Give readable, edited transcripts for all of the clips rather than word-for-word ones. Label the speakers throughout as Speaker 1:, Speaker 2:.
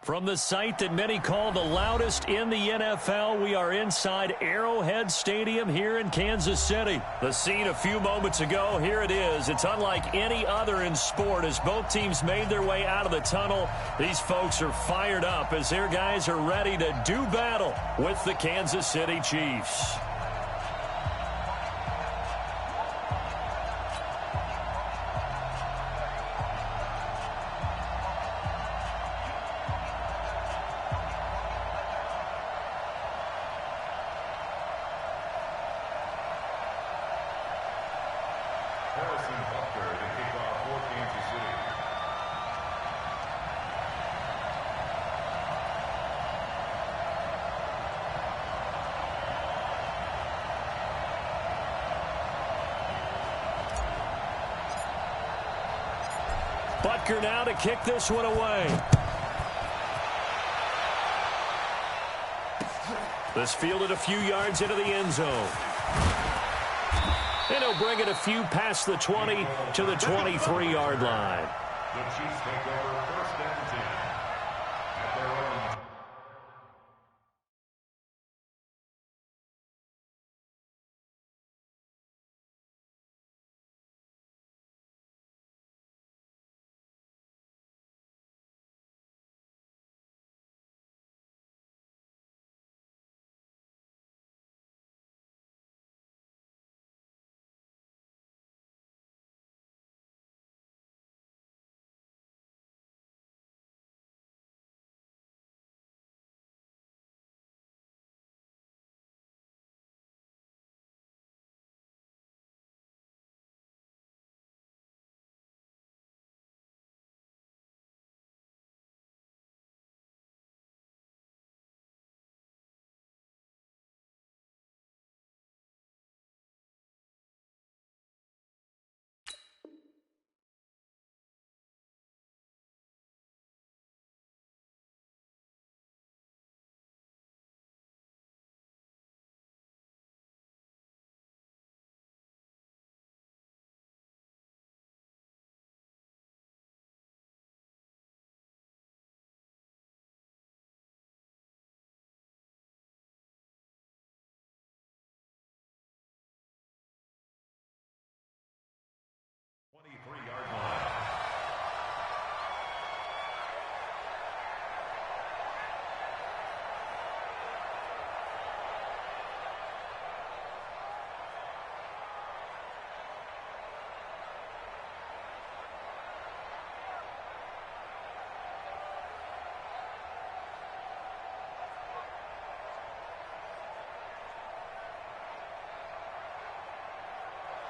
Speaker 1: From the site that many call the loudest in the NFL, we are inside Arrowhead Stadium here in Kansas City. The scene a few moments ago, here it is. It's unlike any other in sport as both teams made their way out of the tunnel. These folks are fired up as their guys are ready to do battle with the Kansas City Chiefs. Butker now to kick this one away. This fielded a few yards into the end zone. And he'll bring it a few past the 20 to the 23-yard line.
Speaker 2: The Chiefs take over first and 10 at their own.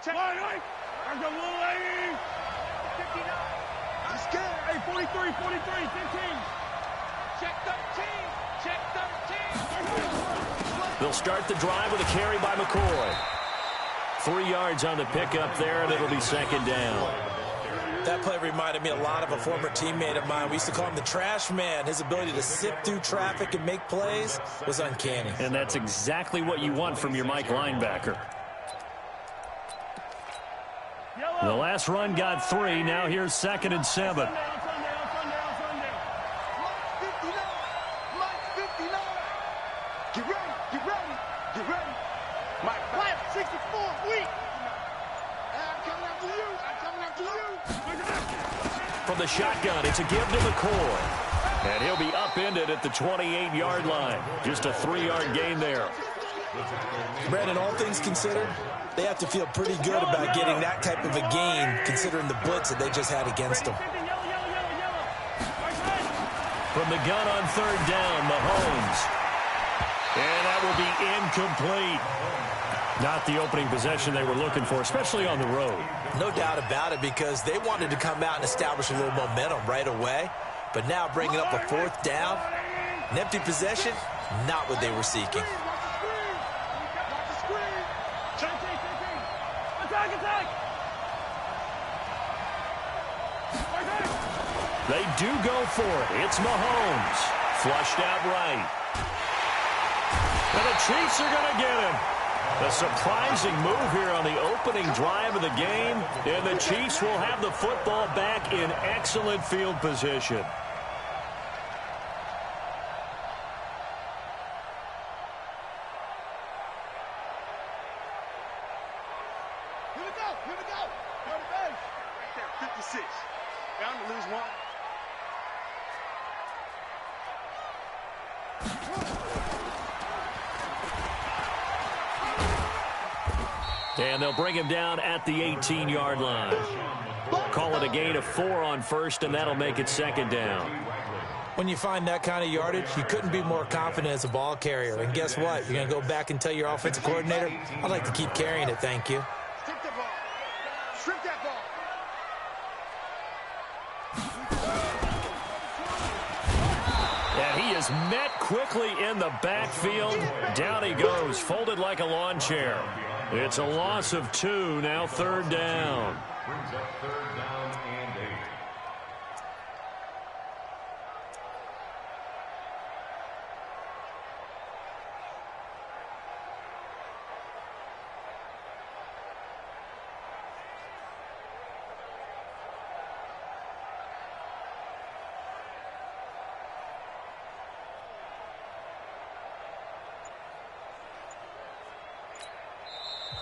Speaker 3: Check. There's a little lady. 59. I'm scared. Hey, 43, 15. Check 13. Check 13.
Speaker 1: They'll start the drive with a carry by McCoy. 3 yards on the pickup there, and it'll be second down.
Speaker 4: That play reminded me a lot of a former teammate of mine. We used to call him the trash man. His ability to sift through traffic and make plays was uncanny.
Speaker 1: And that's exactly what you want from your Mike linebacker. The last run got 3. Now here's 2nd and 7.
Speaker 3: Get ready. Mike, plant 64, weak. I'm coming after you.
Speaker 1: From the shotgun, it's a give to McCoy. And he'll be upended at the 28-yard line. Just a 3-yard gain there.
Speaker 4: Brandon, all things considered, they have to feel pretty good about getting that type of a gain, considering the blitz that they just had against them.
Speaker 1: From the gun on 3rd down, Mahomes. And that will be incomplete. Not the opening possession they were looking for, especially on the road.
Speaker 4: No doubt about it, because they wanted to come out and establish a little momentum right away. But now bringing up a 4th down, an empty possession, not what they were seeking.
Speaker 1: They do go for it. It's Mahomes. Flushed out right. And the Chiefs are going to get him. A surprising move here on the opening drive of the game. And the Chiefs will have the football back in excellent field position.
Speaker 3: Bound to lose one.
Speaker 1: And they'll bring him down at the 18-yard line. Call it a gain of 4 on first, and that'll make it second down.
Speaker 4: When you find that kind of yardage, you couldn't be more confident as a ball carrier. And guess what? You're going to go back and tell your offensive coordinator, I'd like to keep carrying it, thank you.
Speaker 3: Strip that ball. Strip that ball.
Speaker 1: And he is met quickly in the backfield. Down he goes, folded like a lawn chair. It's a loss of 2, now third down.
Speaker 2: Brings up third down and 8.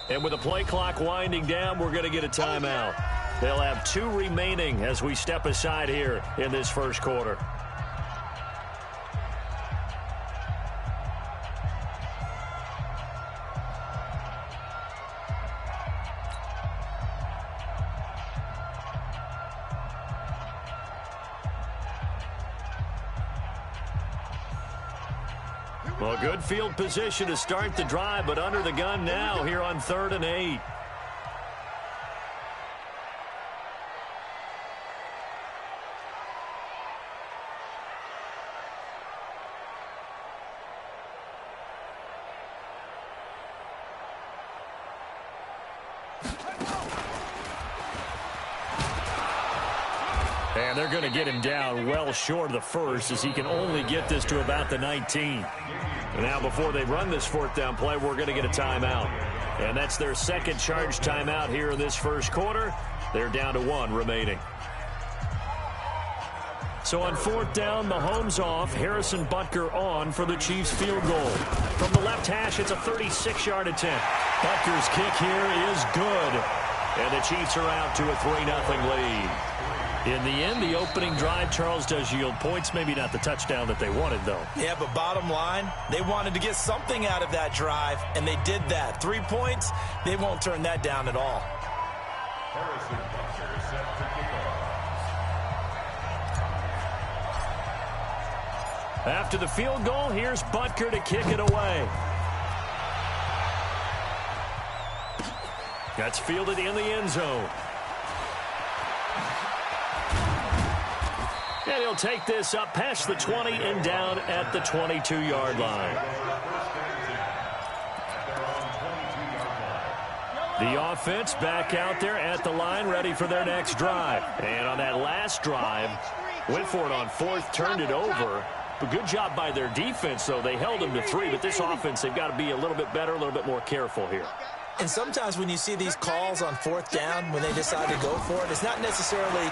Speaker 1: And with the play clock winding down, we're going to get a timeout. They'll have 2 remaining as we step aside here in this first quarter. Well, good field position to start the drive, but under the gun now here on 3rd and 8. And they're going to get him down well short of the first, as he can only get this to about the 19. And now before they run this 4th down play, we're going to get a timeout. And that's their second charge timeout here in this first quarter. They're down to 1 remaining. So on 4th down, Mahomes off, Harrison Butker on for the Chiefs field goal. From the left hash, it's a 36-yard attempt. Butker's kick here is good. And the Chiefs are out to a 3-0 lead. In the end, the opening drive, Charles, does yield points. Maybe not the touchdown that they wanted, though.
Speaker 4: Yeah, but bottom line, they wanted to get something out of that drive, and they did that. 3 points, they won't turn that down at all.
Speaker 2: Harrison Butker set to kick off.
Speaker 1: After the field goal, here's Butker to kick it away. That's fielded in the end zone. And he'll take this up past the 20 and down at the 22-yard line. The offense back out there at the line, ready for their next drive. And on that last drive, went for it on 4th, turned it over. But good job by their defense, though. They held them to 3, but this offense, they've got to be a little bit better, a little bit more careful here.
Speaker 4: And sometimes when you see these calls on 4th down, when they decide to go for it, it's not necessarily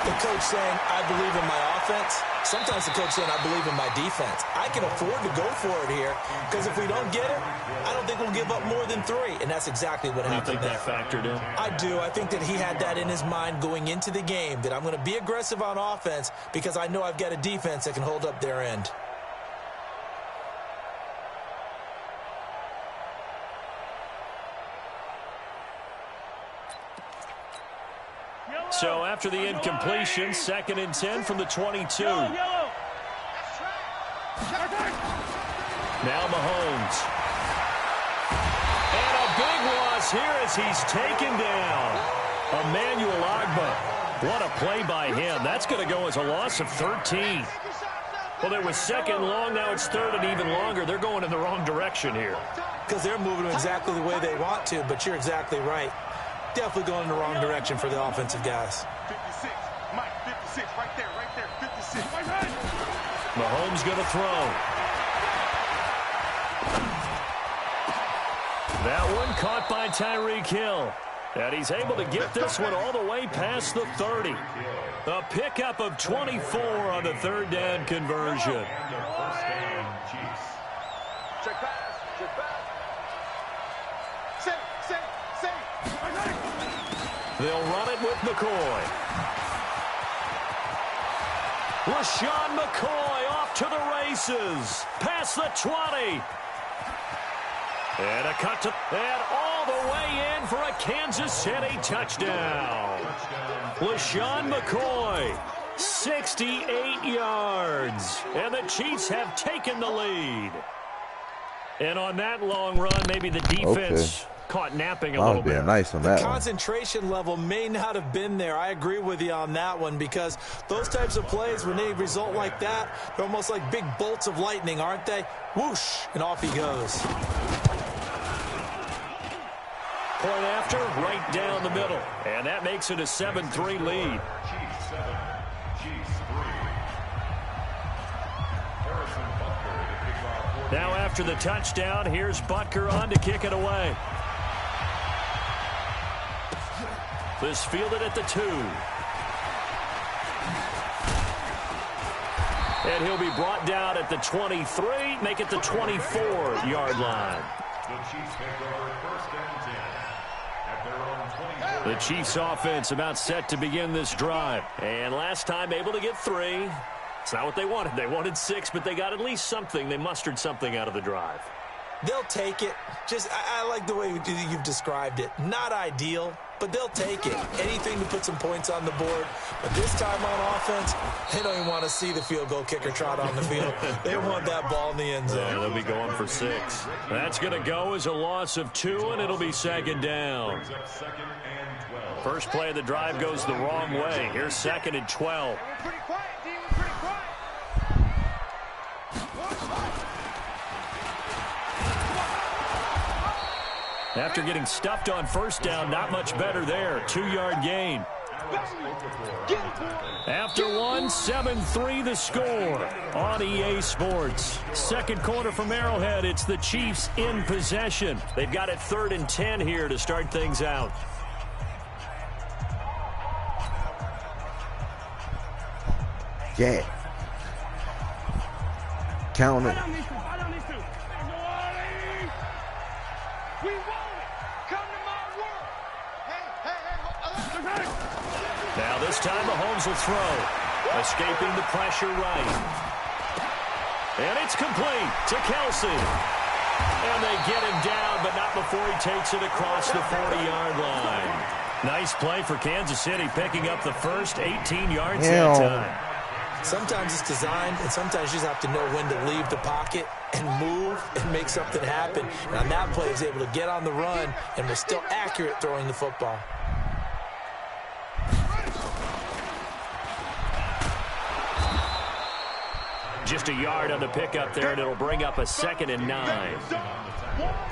Speaker 4: the coach saying, I believe in my offense. Sometimes the coach saying, I believe in my defense. I can afford to go for it here, because if we don't get it, I don't think we'll give up more than 3. And that's exactly what happened there.
Speaker 1: You think that factored in?
Speaker 4: I do. I think that he had that in his mind going into the game, that I'm going to be aggressive on offense because I know I've got a defense that can hold up their end.
Speaker 1: So after the incompletion, 2nd and 10 from the 22. Now Mahomes. And a big loss here as he's taken down. Emmanuel Ogbah. What a play by him. That's going to go as a loss of 13. Well, there was 2nd long. Now it's 3rd and even longer. They're going in the wrong direction here.
Speaker 4: Because they're moving exactly the way they want to, but you're exactly right. Definitely going in the wrong direction for the offensive guys.
Speaker 3: 56, Mike, 56, right there, 56.
Speaker 1: Mahomes going to throw. That one caught by Tyreek Hill. And he's able to get this one all the way past the 30. A pickup of 24 on the 3rd down conversion.
Speaker 3: Check pass, check pass. Save.
Speaker 1: They'll run it with McCoy. LaShawn McCoy off to the races. Past the 20. And a cut to, and all the way in for a Kansas City touchdown. LaShawn McCoy, 68 yards. And the Chiefs have taken the lead. And on that long run, maybe the defense caught napping a little bit.
Speaker 5: Nice on that one.
Speaker 4: Concentration level may not have been there. I agree with you on that one, because those types of plays, when they result like that, they're almost like big bolts of lightning, aren't they? Whoosh, and off he goes.
Speaker 1: Point after, right down the middle. And that makes it a 7-3 lead.
Speaker 2: Chiefs 7, Chiefs 3. Harrison Butker to kick off.
Speaker 1: Now after the touchdown, here's Butker on to kick it away. This fielded at the 2. And he'll be brought down at the 23, make it the 24-yard line.
Speaker 2: The Chiefs take over 1st and 10 at their own 24.
Speaker 1: The Chiefs offense about set to begin this drive. And last time able to get 3. It's not what they wanted. They wanted 6, but they got at least something. They mustered something out of the drive.
Speaker 4: They'll take it. I like the way you've described it. Not ideal, but they'll take it. Anything to put some points on the board. But this time on offense, they don't even want to see the field goal kicker trot on the field. They want that ball in the end zone.
Speaker 1: Yeah, they'll be going for 6. That's going to go as a loss of 2, and it'll be 2nd down. First play of the drive goes the wrong way. Here's 2nd and 12.
Speaker 3: Pretty quiet, D. Pretty quiet.
Speaker 1: After getting stuffed on 1st down, not much better there. 2-yard gain. After 1, 7-3 the score on EA Sports. Second quarter from Arrowhead. It's the Chiefs in possession. They've got it 3rd and 10 here to start things out.
Speaker 5: Yeah. Count it.
Speaker 1: Now this time Mahomes will throw. Escaping the pressure right. And it's complete to Kelsey. And they get him down, but not before he takes it across the 40-yard line. Nice play for Kansas City, picking up the first 18 yards that time.
Speaker 4: Sometimes it's designed, and sometimes you just have to know when to leave the pocket and move and make something happen. And on that play, he was able to get on the run and was still accurate throwing the football.
Speaker 1: Just a yard on the pickup there, and it'll bring up a 2nd and 9.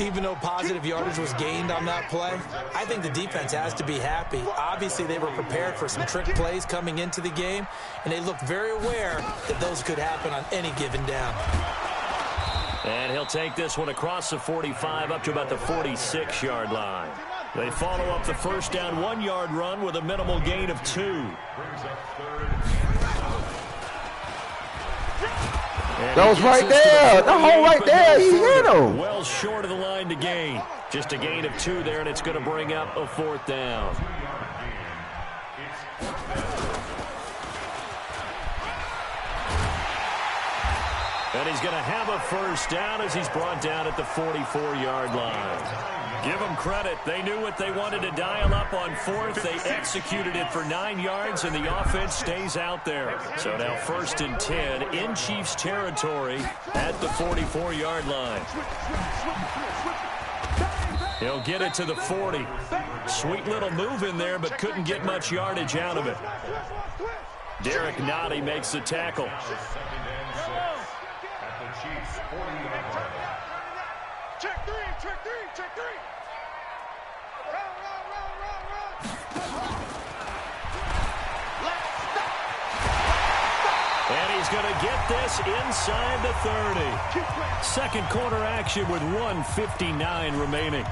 Speaker 4: Even though positive yardage was gained on that play, I think the defense has to be happy. Obviously, they were prepared for some trick plays coming into the game, and they looked very aware that those could happen on any given down.
Speaker 1: And he'll take this one across the 45 up to about the 46-yard line. They follow up the 1st down 1-yard run with a minimal gain of 2.
Speaker 5: That was right there. The hole right there. He hit him.
Speaker 1: Well short of the line to gain. Just a gain of 2 there, and it's going to bring up a 4th down. And he's going to have a 1st down as he's brought down at the 44-yard line. Give them credit. They knew what they wanted to dial up on 4th. They executed it for 9 yards, and the offense stays out there. So now 1st and 10 in Chiefs territory at the 44-yard line. He'll get it to the 40. Sweet little move in there, but couldn't get much yardage out of it. Derek Nottie makes the tackle.
Speaker 3: Check 3, check 3, check 3.
Speaker 1: And he's going to get this inside the 30. Second quarter action with 1:59 remaining.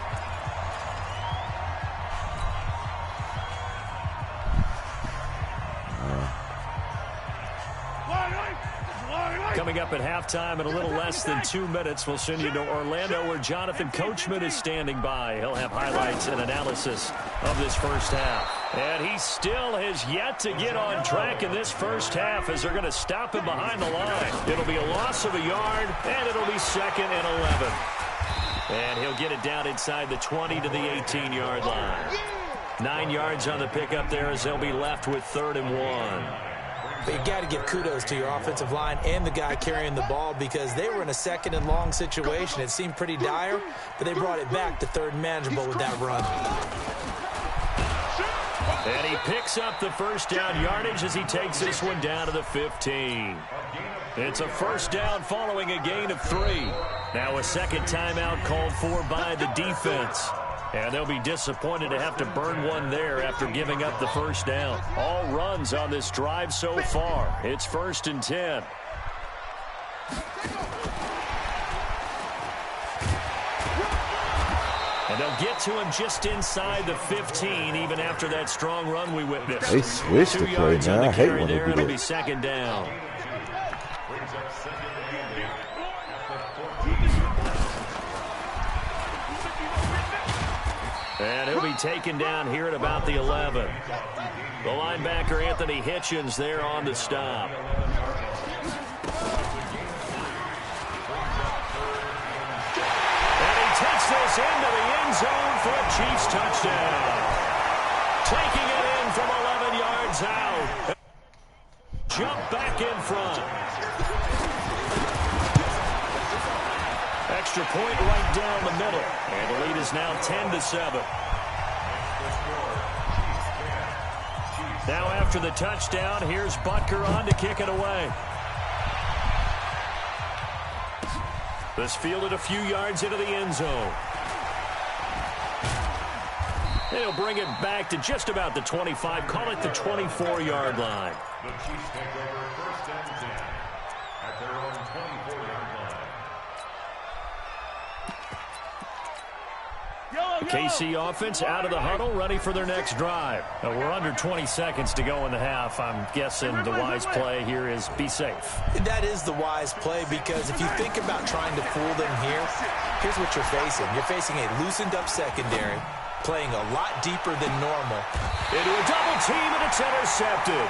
Speaker 1: Coming up at halftime in a little less than 2 minutes, we'll send you to Orlando where Jonathan Coachman is standing by. He'll have highlights and analysis of this first half. And he still has yet to get on track in this first half as they're going to stop him behind the line. It'll be a loss of a yard, and it'll be 2nd and 11. And he'll get it down inside the 20 to the 18-yard line. 9 yards on the pickup there as they'll be left with 3rd and 1.
Speaker 4: But you got to give kudos to your offensive line and the guy carrying the ball because they were in a 2nd and long situation. It seemed pretty dire, but they brought it back to 3rd and manageable with that run.
Speaker 1: And he picks up the first down yardage as he takes this one down to the 15. It's a first down following a gain of 3. Now a second timeout called for by the defense. And they'll be disappointed to have to burn one there after giving up the first down. All runs on this drive so far. It's 1st and 10. And they'll get to him just inside the 15, even after that strong run we witnessed.
Speaker 5: They switched the play now. I hate when they do
Speaker 1: It'll be
Speaker 5: that.
Speaker 1: 2nd down. And he'll be taken down here at about the 11. The linebacker, Anthony Hitchens, there on the stop. And he takes this into the end zone for a Chiefs touchdown. Taking it in from 11 yards out. Jump back in front. Extra point right down the middle. And the lead is now 10-7. Now after the touchdown, here's Butker on to kick it away. This fielded a few yards into the end zone. He'll bring it back to just about the 25, call it the 24-yard line.
Speaker 2: The Chiefs take over 1st and 10 at their own 24-yard line.
Speaker 1: KC offense out of the huddle, ready for their next drive. We're under 20 seconds to go in the half. I'm guessing the wise play here is be safe.
Speaker 4: That is the wise play because if you think about trying to fool them here, here's what you're facing. You're facing a loosened-up secondary, playing a lot deeper than normal.
Speaker 1: Into a double team, and it's intercepted.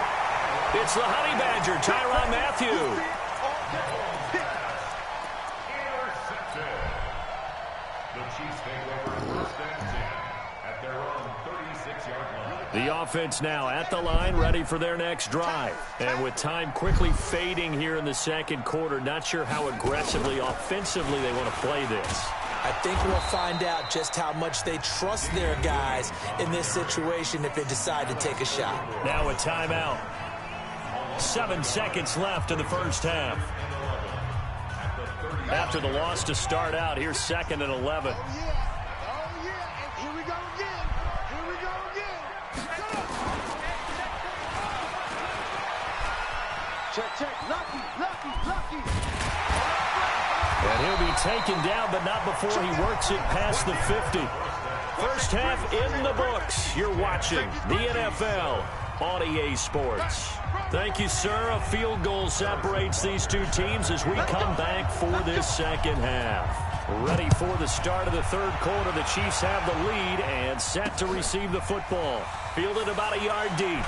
Speaker 1: It's the Honey Badger, Tyrann Mathieu.
Speaker 2: Intercepted. The Chiefs take over 1st and 10 at their own 36-yard line.
Speaker 1: The offense now at the line, ready for their next drive. And with time quickly fading here in the second quarter, not sure how aggressively, offensively they want to play this.
Speaker 4: I think we'll find out just how much they trust their guys in this situation if they decide to take a shot.
Speaker 1: Now a timeout. 7 seconds left in the first half. After the loss to start out, here's 2nd and 11.
Speaker 3: Here we go again. Here we go again. Check. Lucky.
Speaker 1: And he'll be taken down, but not before he works it past the 50. First half in the books. You're watching the NFL on EA Sports. Thank you, sir. A field goal separates these two teams as we come back for this second half. Ready for the start of the third quarter. The Chiefs have the lead and set to receive the football. Fielded about a yard deep.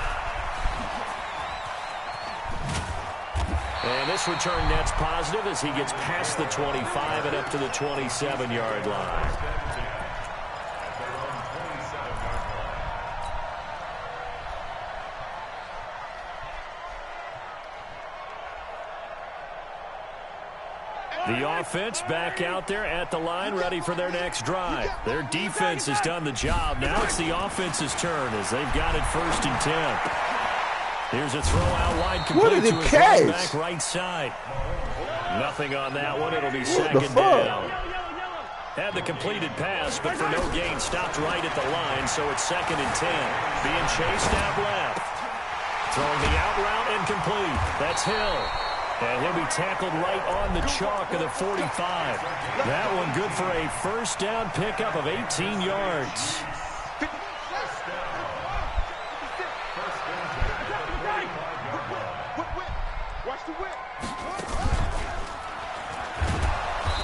Speaker 1: And this return net's positive as he gets past the 25 and up to the 27-yard line. The offense back out there at the line, ready for their next drive. Their defense has done the job. Now it's the offense's turn as they've got it 1st and 10. Here's a throw out wide, complete to his running back right side. Nothing on that one. It'll be 2nd down. Had the completed pass, but for no gain, stopped right at the line, so it's 2nd and 10. Being chased out left. Throwing the out route incomplete. That's Hill. And he'll be tackled right on the chalk of the 45. That one good for a first down pickup of 18 yards.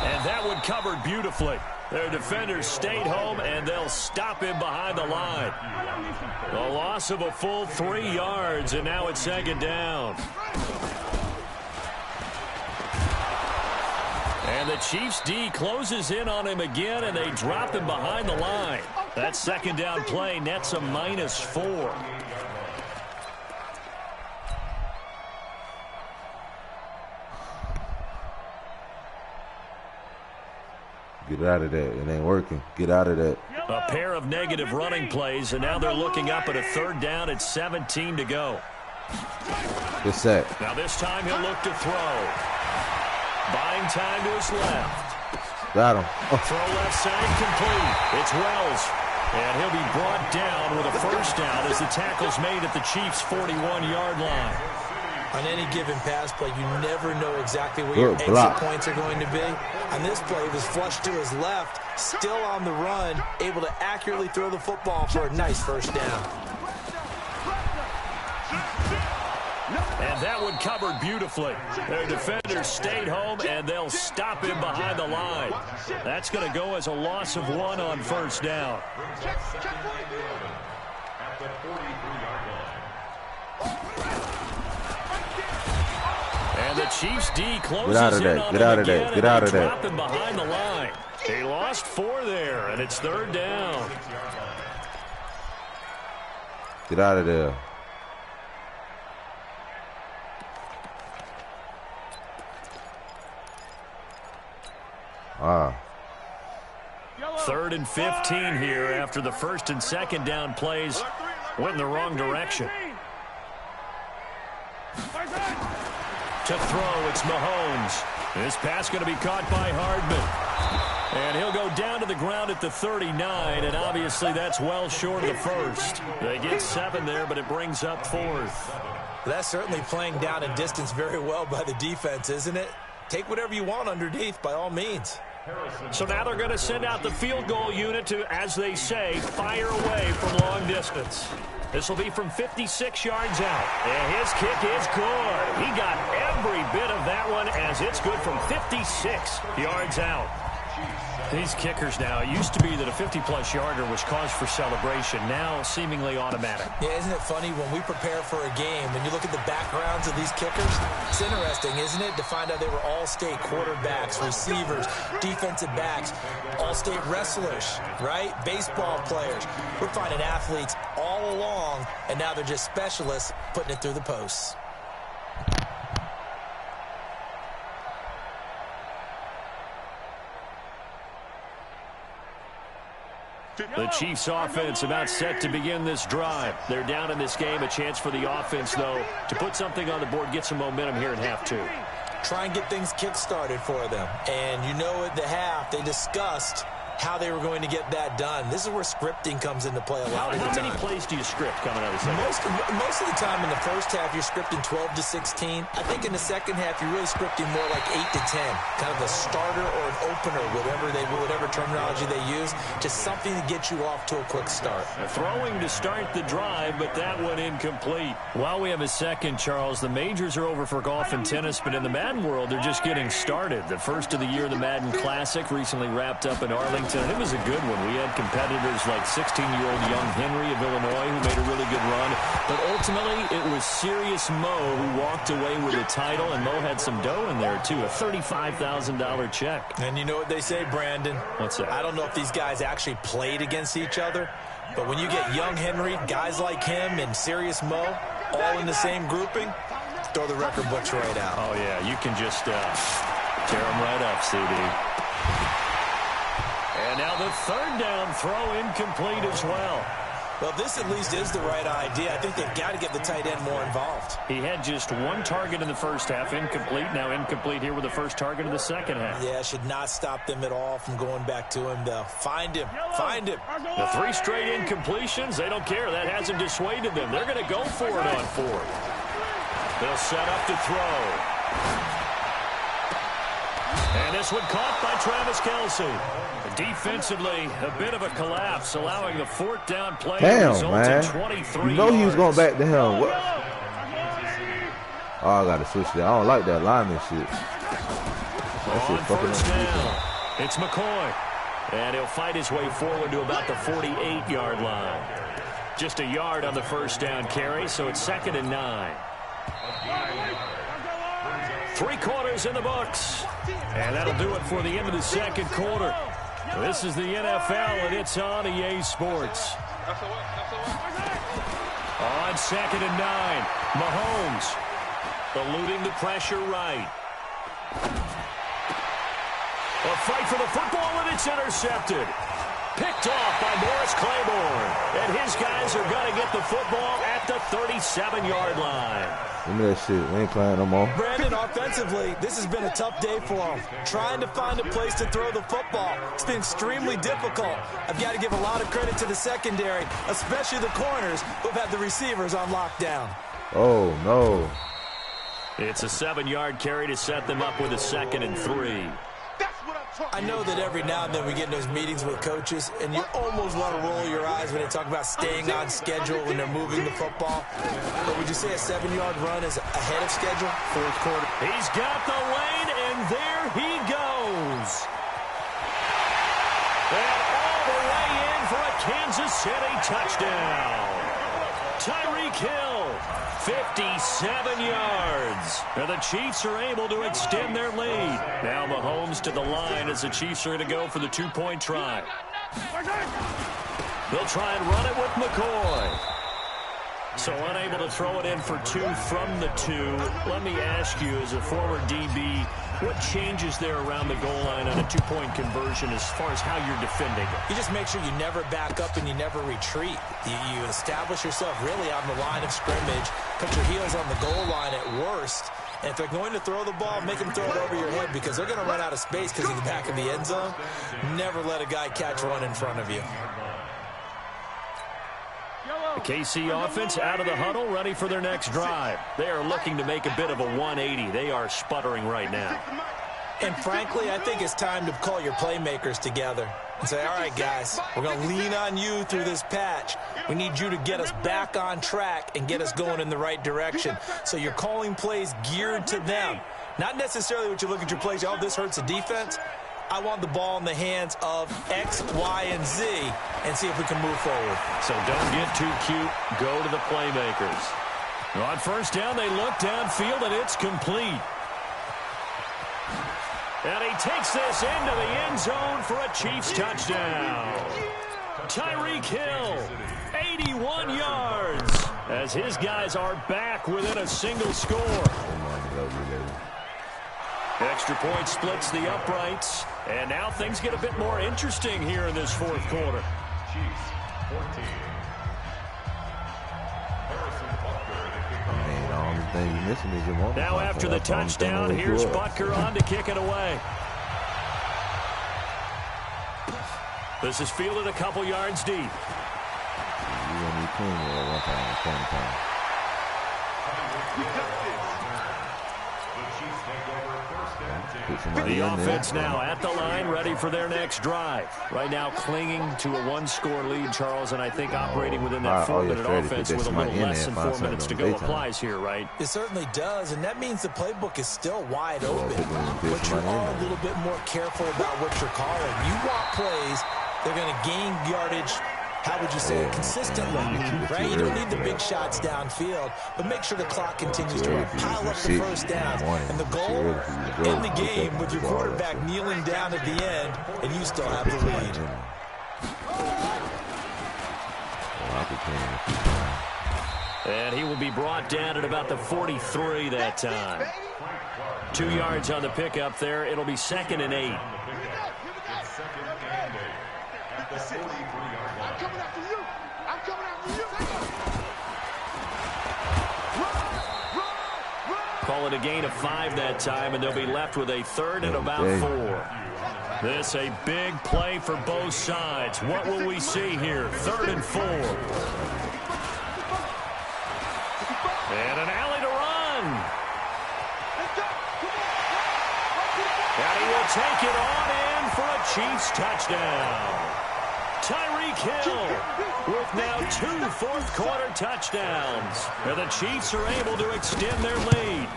Speaker 1: And that one covered beautifully. Their defenders stayed home, and they'll stop him behind the line. A loss of a full 3 yards, and now it's second down. And the Chiefs' D closes in on him again, and they drop him behind the line. That second down play nets a -4.
Speaker 5: Get out of that. It ain't working. Get out of that.
Speaker 1: A pair of negative running plays, and now they're looking up at a third down at 17 to go.
Speaker 5: Good sack.
Speaker 1: Now this time he'll look to throw. Buying time to his left.
Speaker 5: Got him. Oh.
Speaker 1: Throw left side complete. It's Wells. And he'll be brought down with a first down as the tackle's made at the Chiefs' 41-yard line.
Speaker 4: On any given pass play, you never know exactly where your exit points are going to be. On this play, it was flushed to his left, still on the run, able to accurately throw the football for a nice first down.
Speaker 1: And that one covered beautifully. Their defenders stayed home, and they'll stop him behind the line. That's going to go as a loss of 1 on first down.
Speaker 2: At the 43-yard line.
Speaker 1: And the Chiefs' D closes in on him again, and they drop him behind the line. They lost 4 there, and it's third down.
Speaker 5: Get out of there.
Speaker 1: Third and 15 here after the first and second down plays went in the wrong direction. To throw, it's Mahomes. This pass going to be caught by Hardman. And he'll go down to the ground at the 39, and obviously that's well short of the first. They get 7 there, but it brings up 4th.
Speaker 4: That's certainly playing down in distance very well by the defense, isn't it? Take whatever you want underneath, by all means.
Speaker 1: So now they're going to send out the field goal unit to, as they say, fire away from long distance. This will be from 56 yards out. And his kick is good. He got every bit of that one as it's good from 56 yards out. These kickers now, it used to be that a 50-plus yarder was cause for celebration. Now seemingly automatic.
Speaker 4: Yeah, isn't it funny when we prepare for a game, when you look at the backgrounds of these kickers, it's interesting, isn't it, to find out they were all-state quarterbacks, receivers, defensive backs, all-state wrestlers, right? Baseball players. We're finding athletes all along, and now they're just specialists putting it through the posts.
Speaker 1: The Chiefs offense about set to begin this drive. They're down in this game. A chance for the offense, though, to put something on the board, get some momentum here in half 2.
Speaker 4: Try and get things kick-started for them. And you know at the half, they discussed how they were going to get that done. This is where scripting comes into play a lot of the time.
Speaker 1: How many plays do you script coming out of the second?
Speaker 4: Most of the time in the first half, you're scripting 12 to 16. I think in the second half, you're really scripting more like 8 to 10. Kind of a starter or an opener, whatever terminology they use, just something to get you off to a quick start.
Speaker 1: Throwing to start the drive, but that one incomplete. While we have a second, Charles, the majors are over for golf and tennis, but in the Madden world, they're just getting started. The first of the year, the Madden Classic, recently wrapped up in Arlington. And it was a good one. We had competitors like 16-year-old young Henry of Illinois who made a really good run. But ultimately, it was Serious Mo who walked away with the title, and Mo had some dough in there, too, a $35,000 check.
Speaker 4: And you know what they say, Brandon?
Speaker 1: What's that?
Speaker 4: I don't know if these guys actually played against each other, but when you get young Henry, guys like him, and Serious Mo all in the same grouping, throw the record books right out.
Speaker 1: Oh, yeah, you can just tear them right up, CD. And now the third down throw incomplete as well.
Speaker 4: Well, this at least is the right idea. I think they've got to get the tight end more involved.
Speaker 1: He had just 1 target in the first half, incomplete. Now incomplete here with the first target of the second half.
Speaker 4: Yeah, should not stop them at all from going back to him, though. Find him. Find him.
Speaker 1: The 3 straight incompletions, they don't care. That hasn't dissuaded them. They're going to go for it on 4th. They'll set up to throw. And this one caught by Travis Kelce. Defensively, a bit of a collapse, allowing the 4th down play to result in 23
Speaker 5: You know he was going
Speaker 1: yards.
Speaker 5: back to him. What? Oh, I got to switch that. I don't like that lineman shit. That shit
Speaker 1: On
Speaker 5: fucking
Speaker 1: first
Speaker 5: up.
Speaker 1: down, it's McCoy. And he'll fight his way forward to about the 48-yard line. Just a yard on the first down carry, so it's 2nd and 9. 3 quarters in the books. And that'll do it for the end of the second quarter. This is the NFL, and it's on EA Sports. On 2nd and 9, Mahomes eluding the pressure right. A fight for the football, and it's intercepted. Picked off by Morris Claiborne. And his guys are going to get the football at the 37-yard line.
Speaker 5: Give me that shit. We ain't playing no more.
Speaker 4: Brandon, offensively, this has been a tough day for him. Trying to find a place to throw the football. It's been extremely difficult. I've got to give a lot of credit to the secondary, especially the corners who've had the receivers on lockdown.
Speaker 5: Oh, no.
Speaker 1: It's a 7-yard carry to set them up with a 2nd and 3.
Speaker 4: I know that every now and then we get in those meetings with coaches, and you almost want to roll your eyes when they talk about staying on schedule when they're moving the football. But would you say a 7-yard run is ahead of schedule? 4th quarter.
Speaker 1: He's got the lane, and there he goes. And all the way in for a Kansas City touchdown. Tyreek Hill, 57 yards. And the Chiefs are able to extend their lead. Now Mahomes to the line as the Chiefs are going to go for the 2-point try. They'll try and run it with McCoy. So unable to throw it in for 2 from the 2. Let me ask you, as a former DB, what changes there around the goal line on a 2-point conversion as far as how you're defending it?
Speaker 4: You just make sure you never back up and you never retreat. You establish yourself really on the line of scrimmage, put your heels on the goal line at worst, and if they're going to throw the ball, make them throw it over your head because they're going to run out of space because of the back of the end zone. Never let a guy catch one in front of you.
Speaker 1: The KC offense out of the huddle, ready for their next drive. They are looking to make a bit of a 180. They are sputtering right now.
Speaker 4: And frankly, I think it's time to call your playmakers together and say, all right, guys, we're going to lean on you through this patch. We need you to get us back on track and get us going in the right direction. So you're calling plays geared to them. Not necessarily what you look at your plays, oh, this hurts the defense. I want the ball in the hands of X, Y, and Z and see if we can move forward.
Speaker 1: So don't get too cute. Go to the playmakers. On first down, they look downfield, and it's complete. And he takes this into the end zone for a Chiefs touchdown. Tyreek Hill, 81 yards, as his guys are back within a single score. Extra point splits the uprights, and now things get a bit more interesting here in this 4th quarter.
Speaker 2: Chiefs 14.
Speaker 1: Now after the touchdown, here's Butker on to kick it away. This is fielded a couple yards deep. The offense now at the line, ready for their next drive. Right now clinging to a 1-score lead, Charles, and I think operating within that 4-minute offense with a little less than 4 minutes to go applies here, right?
Speaker 4: It certainly does, and that means the playbook is still wide open. But you are a little bit more careful about what you're calling. You want plays, they're going to gain yardage, how would you say it, consistently, right? You don't need the big shots downfield, but make sure the clock continues to run. Pile up the first down. And the goal, end the game with your quarterback kneeling down at the end, and you still have the lead.
Speaker 1: And he will be brought down at about the 43 that time. 2 yards on the pickup there. It'll be 2nd and 8. Call it a gain of 5 that time, and they'll be left with a 3rd and about 4. This a big play for both sides. What will we see here? 3rd and 4. And an alley to run. And he will take it on in for a Chiefs touchdown. Tyreek Hill with now 2 4th-quarter touchdowns. And the Chiefs are able to extend their lead.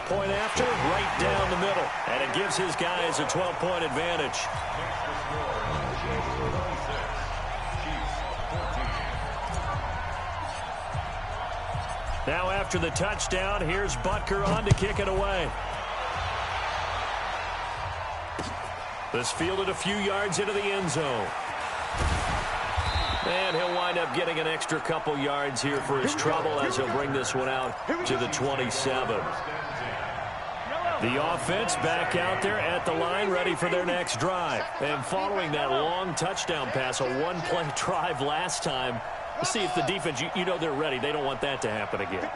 Speaker 1: point after, right down the middle. And it gives his guys a 12-point advantage. Now after the touchdown, here's Butker on to kick it away. This fielded a few yards into the end zone. And he'll wind up getting an extra couple yards here for his trouble as he'll bring this one out to the 27. The offense back out there at the line, ready for their next drive. And following that long touchdown pass, a one-play drive last time, see if the defense, you know they're ready. They don't want that to happen again.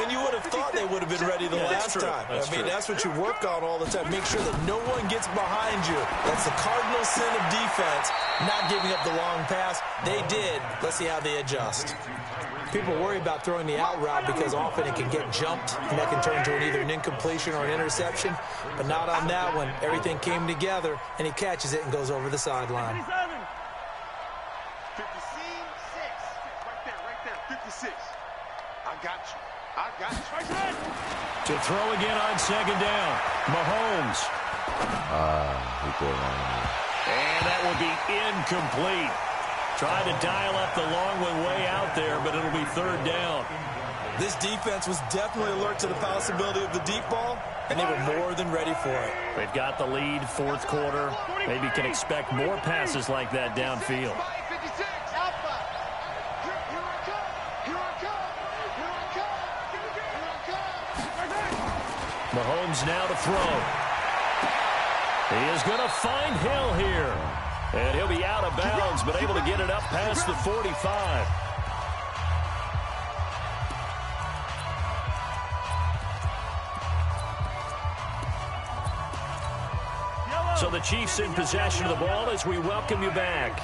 Speaker 4: And you would have thought they would have been ready the last time. That's what you work on all the time. Make sure that no one gets behind you. That's the cardinal sin of defense, not giving up the long pass. They did. Let's see how they adjust. People worry about throwing the out route because often it can get jumped, and that can turn into either an incompletion or an interception. But not on that one. Everything came together, and he catches it and goes over the sideline.
Speaker 3: 56. I got you.
Speaker 1: To throw again on second down. Mahomes. And that will be incomplete. Tried to dial up the long one way out there, but it'll be third down.
Speaker 4: This defense was definitely alert to the possibility of the deep ball, and they were more than ready for it.
Speaker 1: They've got the lead, fourth quarter. Maybe can expect more passes like that downfield. Mahomes now to throw. He is going to find Hill here. And he'll be out of bounds, but able to get it up past the 45. So the Chiefs in possession of the ball as we welcome you back.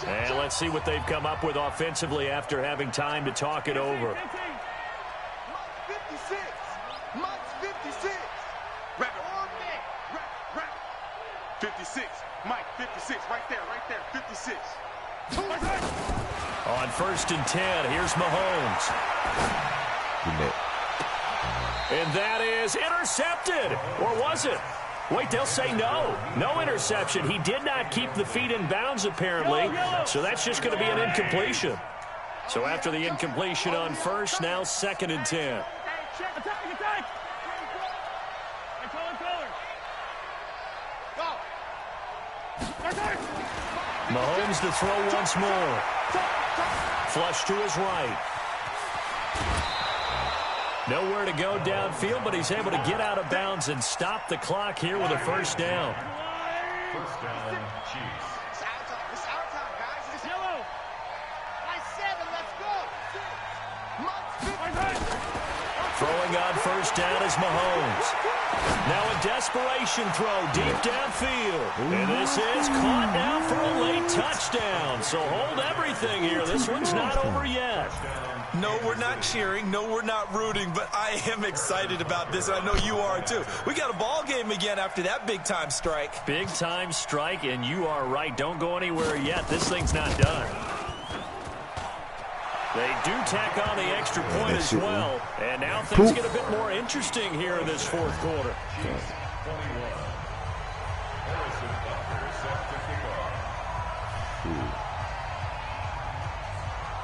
Speaker 1: And let's see what they've come up with offensively after having time to talk it over.
Speaker 3: 56. Mike, 56. Right there. 56.
Speaker 1: On first and 10, here's Mahomes. And that is intercepted. Or was it? Wait, they'll say no. No interception. He did not keep the feet in bounds, apparently. So that's just going to be an incompletion. So after the incompletion on first, now second and 10. Mahomes to throw once more. Flush to his right. Nowhere to go downfield, but he's able to get out of bounds and stop the clock here with a first down.
Speaker 2: First down, Chiefs.
Speaker 3: It's our time, guys. It's yellow. By 7, let's go.
Speaker 1: Throwing on first down is Mahomes. Now a desperation throw deep downfield. And this is caught now for a late touchdown. So hold everything here. This one's not over yet.
Speaker 4: No, we're not cheering. No, we're not rooting. But I am excited about this, and I know you are too. We got a ball game again after that big-time strike.
Speaker 1: Big-time strike, and you are right. Don't go anywhere yet. This thing's not done. They do tack on the extra point as well. And now things get a bit more interesting here in this fourth quarter.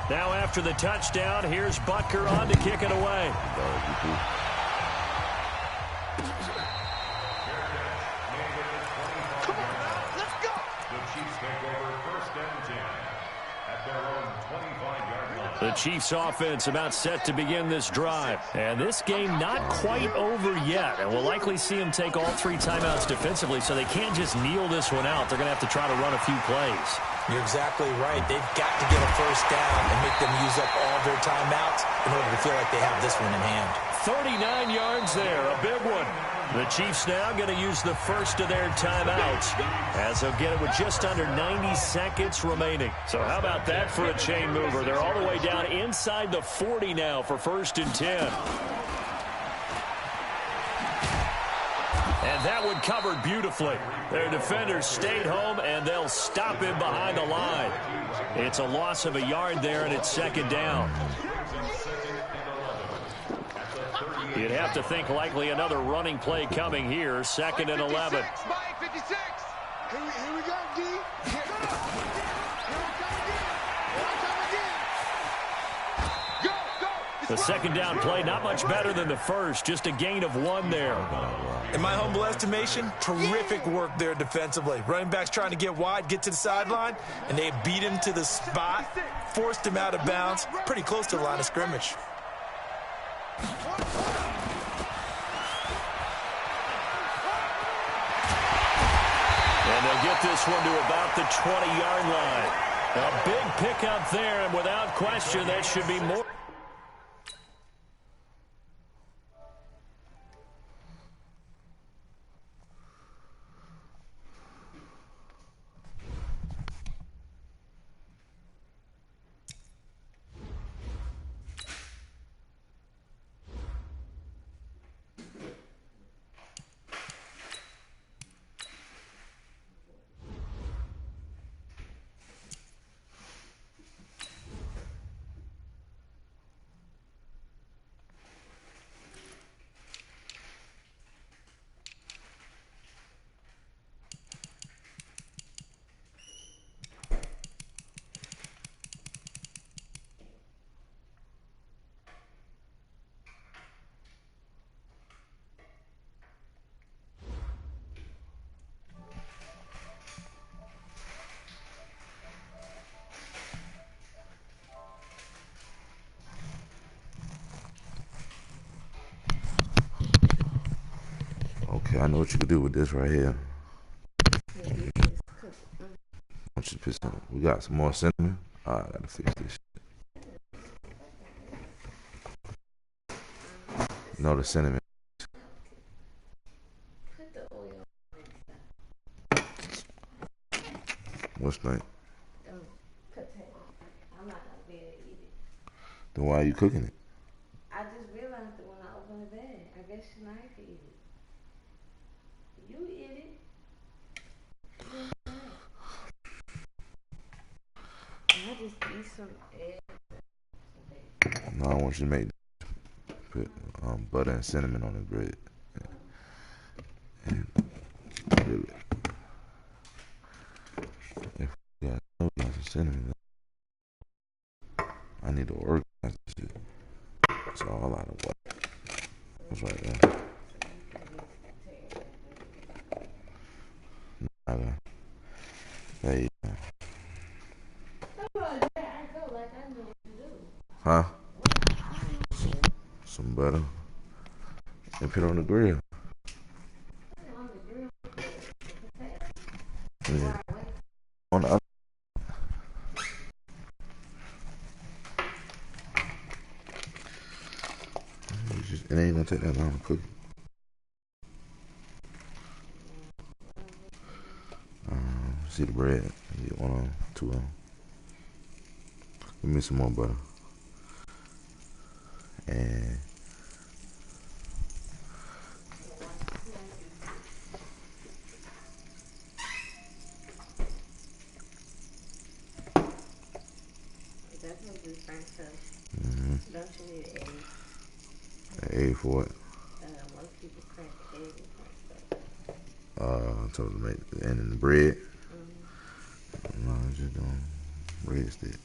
Speaker 1: Now after the touchdown, here's Butker on to kick it away.
Speaker 3: Come on, let's go.
Speaker 2: The Chiefs take over first and 10 at their own 25-yard line.
Speaker 1: The Chiefs offense about set to begin this drive. And this game not quite over yet. And we'll likely see them take all 3 timeouts defensively, so they can't just kneel this one out. They're going to have to try to run a few plays.
Speaker 4: You're exactly right. They've got to get a first down and make them use up all their timeouts in order to feel like they have this one in hand.
Speaker 1: 39 yards there, a big one. The Chiefs now going to use the first of their timeouts as they'll get it with just under 90 seconds remaining. So how about that for a chain mover? They're all the way down inside the 40 now for first and 10. And that one covered beautifully. Their defenders stayed home, and they'll stop him behind the line. It's a loss of a yard there, and it's second down. You'd have to think likely another running play coming here, 2nd and 11.
Speaker 3: Mike 56. Here we go, D. Here we come again. Go, go.
Speaker 1: The second down play, not much better than the first, just a gain of 1 there.
Speaker 4: In my humble estimation, terrific work there defensively. Running backs trying to get wide, get to the sideline, and they beat him to the spot, forced him out of bounds, pretty close to the line of scrimmage.
Speaker 1: And they'll get this one to about the 20-yard line. A big pickup there, and without question, that should be more.
Speaker 5: Okay, I know what you could do with this right here. We got some more cinnamon. I gotta fix this shit. No, the cinnamon. What's that?
Speaker 6: I'm not gonna be able to eat it.
Speaker 5: Then why are you cooking it?
Speaker 6: I just realized that when I opened the bag, I guess Shania could eat it. You eat it. I just eat some eggs.
Speaker 5: No, I want you to put butter and cinnamon on the bread. And really, if we got some cinnamon, I need to organize this shit. It's all out of what? That's right there. Hey. Huh? Some butter. And put it on the grill. Yeah. On the other. It ain't gonna take that long to cook. See the bread. Get one on, two on. Give me some more butter. And
Speaker 6: Definitely French toast. Don't you need an egg?
Speaker 5: an egg for it.
Speaker 6: Most people crack an egg with French toast.
Speaker 5: So to make and in the bread. No, it's just doing bread stick.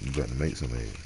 Speaker 5: You got to make some eggs.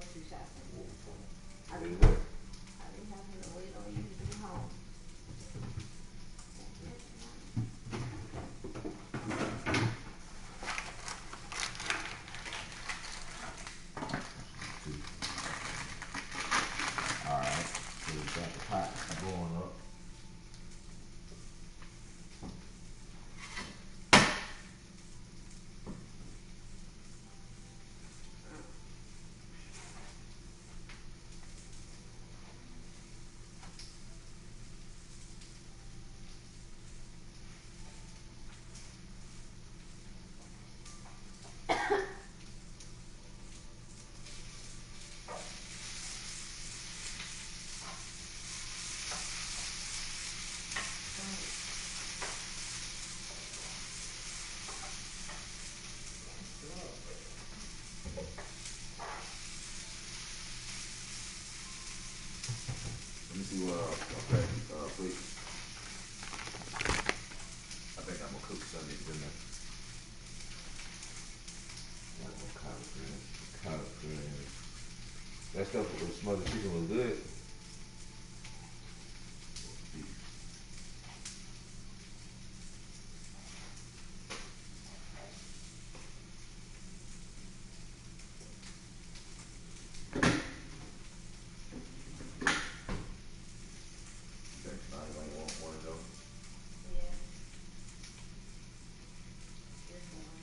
Speaker 6: grocery shopping. I
Speaker 5: What
Speaker 6: be
Speaker 5: is that?
Speaker 6: having to wait on you to be home.
Speaker 5: Alright. So we got the pot going up. Let me see what okay, please. I think I'm gonna cook Sunday dinner. Like collard greens. That stuff with smothered chicken was good. I might want one of those.
Speaker 6: Yeah. This one.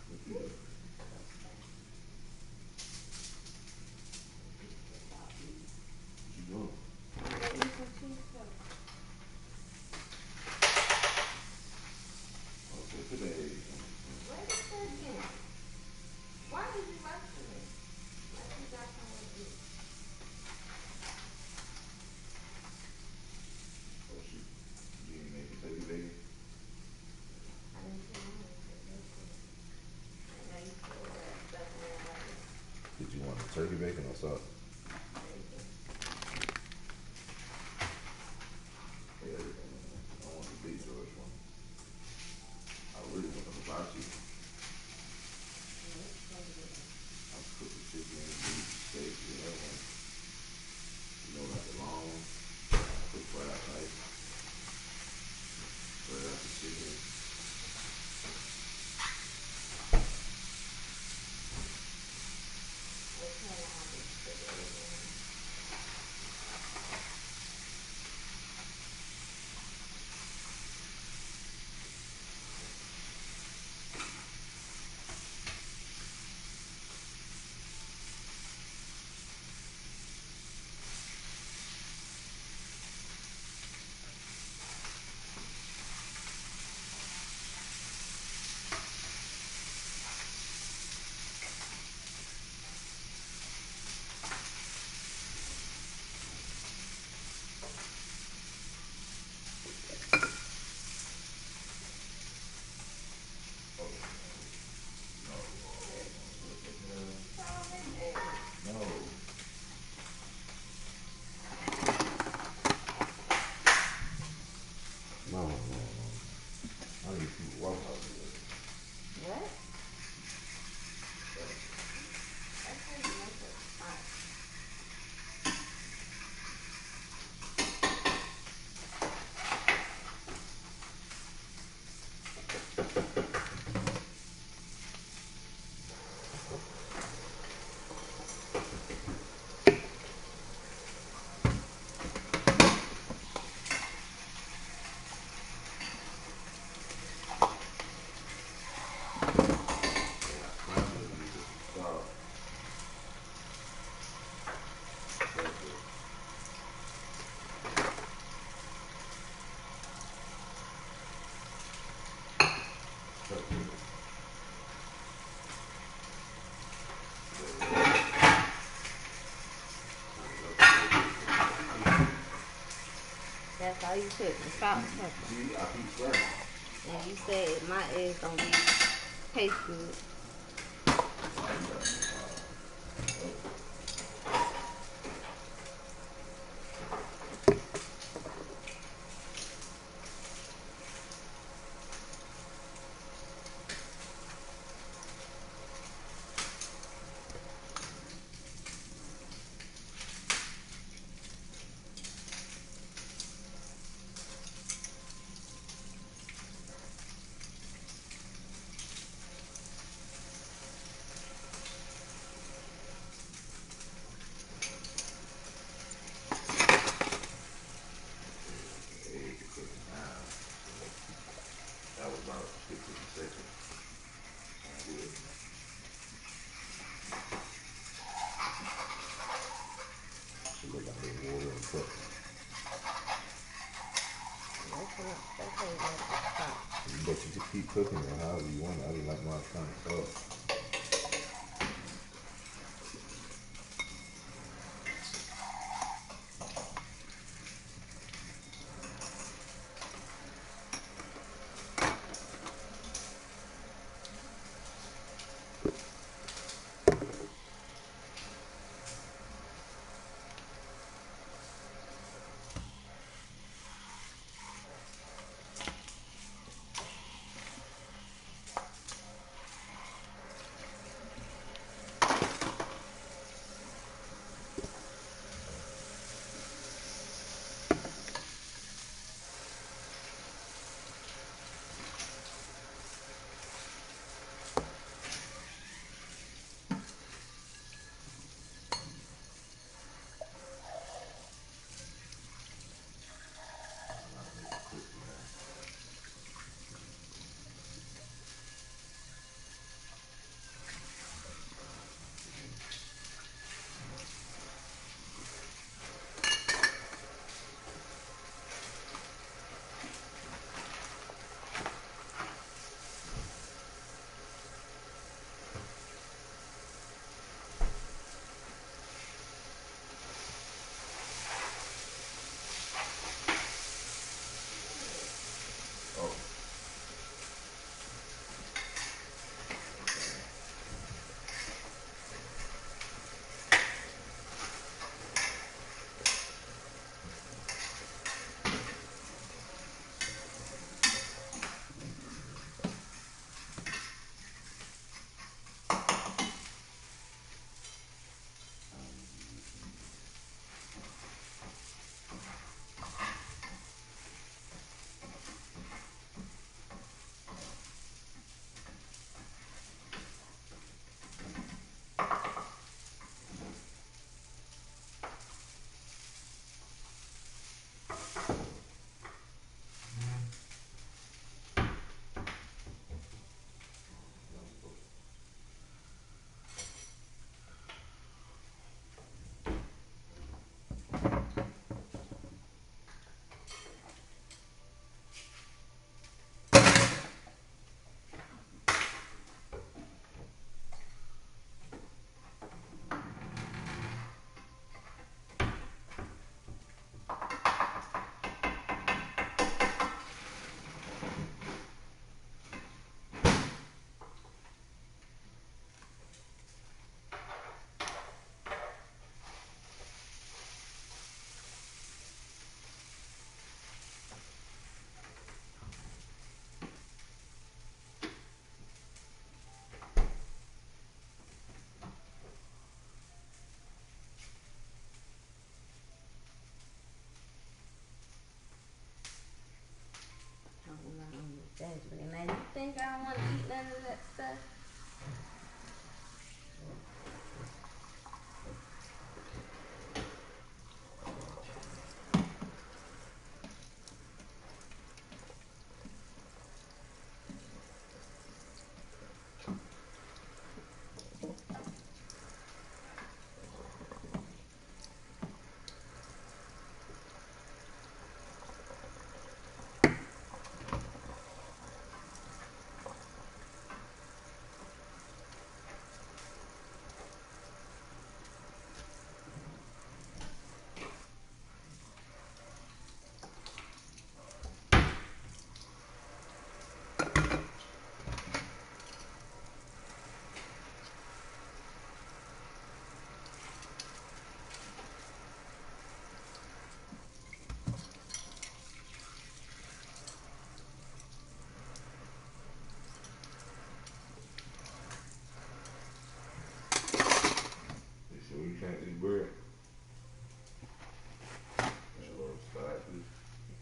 Speaker 5: What you doing?
Speaker 6: Eat some cheese toast.
Speaker 5: Okay, today.
Speaker 6: Wait a second. Why did you rush me? Like you got somewhere to eat.
Speaker 5: Oh shoot. You didn't make it turkey bacon?
Speaker 6: I didn't see you. I know you still that stuff around like this.
Speaker 5: Did you want turkey bacon or sauce?
Speaker 6: Bacon.
Speaker 5: Everything. I want the big George one. I really want the hibachi.
Speaker 6: It's gonna be good.
Speaker 5: I'm cooking chicken, beef, steak, whatever. You know, like the long one. Cook fried rice. Fried up the chicken.
Speaker 6: What kind of hobby? That's all you took, the salt and pepper.
Speaker 5: See, I keep swearing.
Speaker 6: And you said my eggs don't be taste good.
Speaker 5: That was about 15 seconds. Good. She look like the water and cook. But you just keep cooking it however you want. I just like my kind of sauce.
Speaker 6: Now you think I don't want to eat none of that stuff?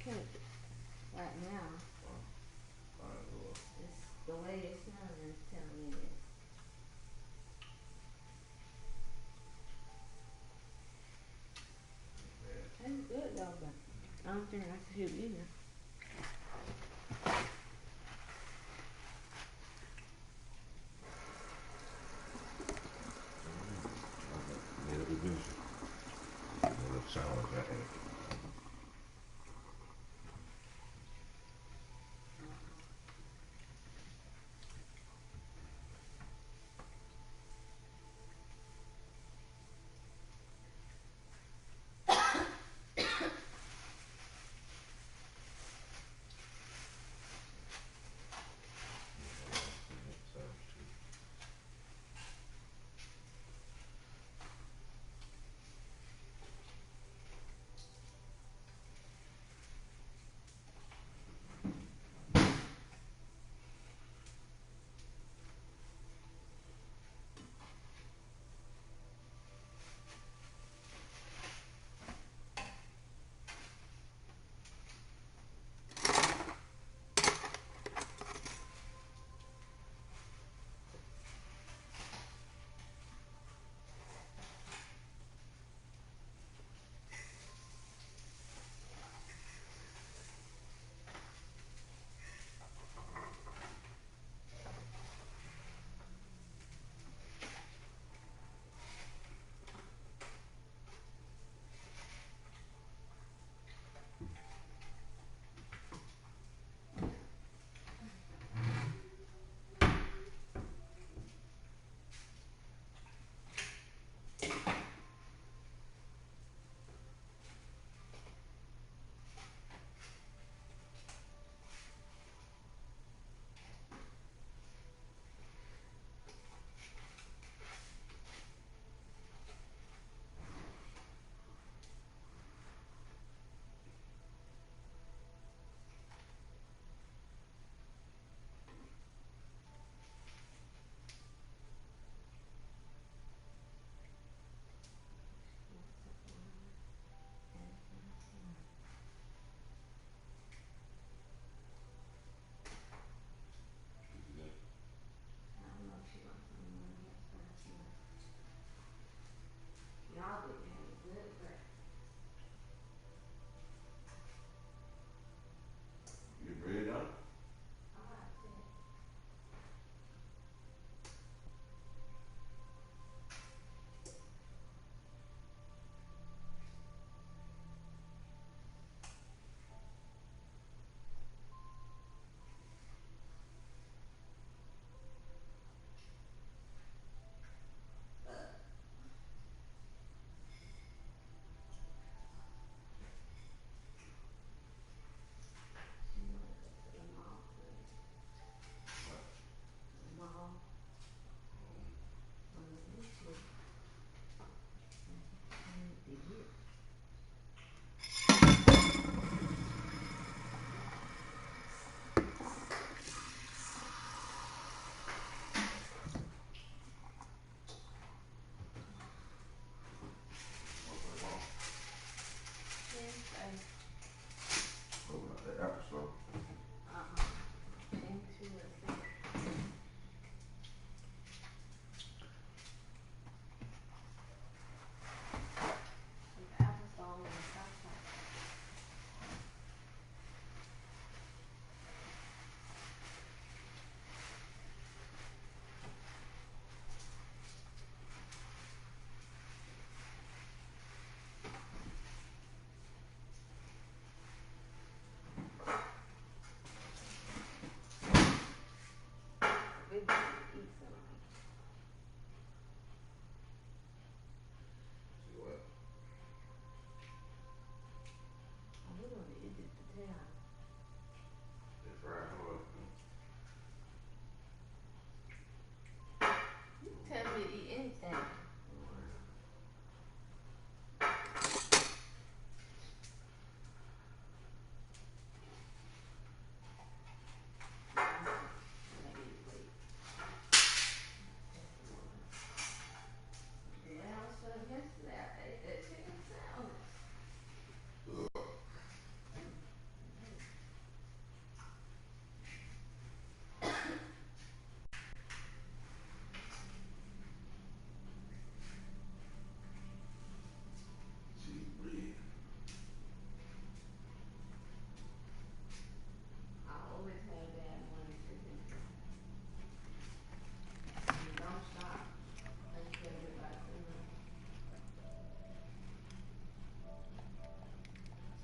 Speaker 6: cook right now.
Speaker 5: Might as well.
Speaker 6: It's the way it sounds is telling me this.
Speaker 5: Yeah.
Speaker 6: That's good though, but I don't think I should either.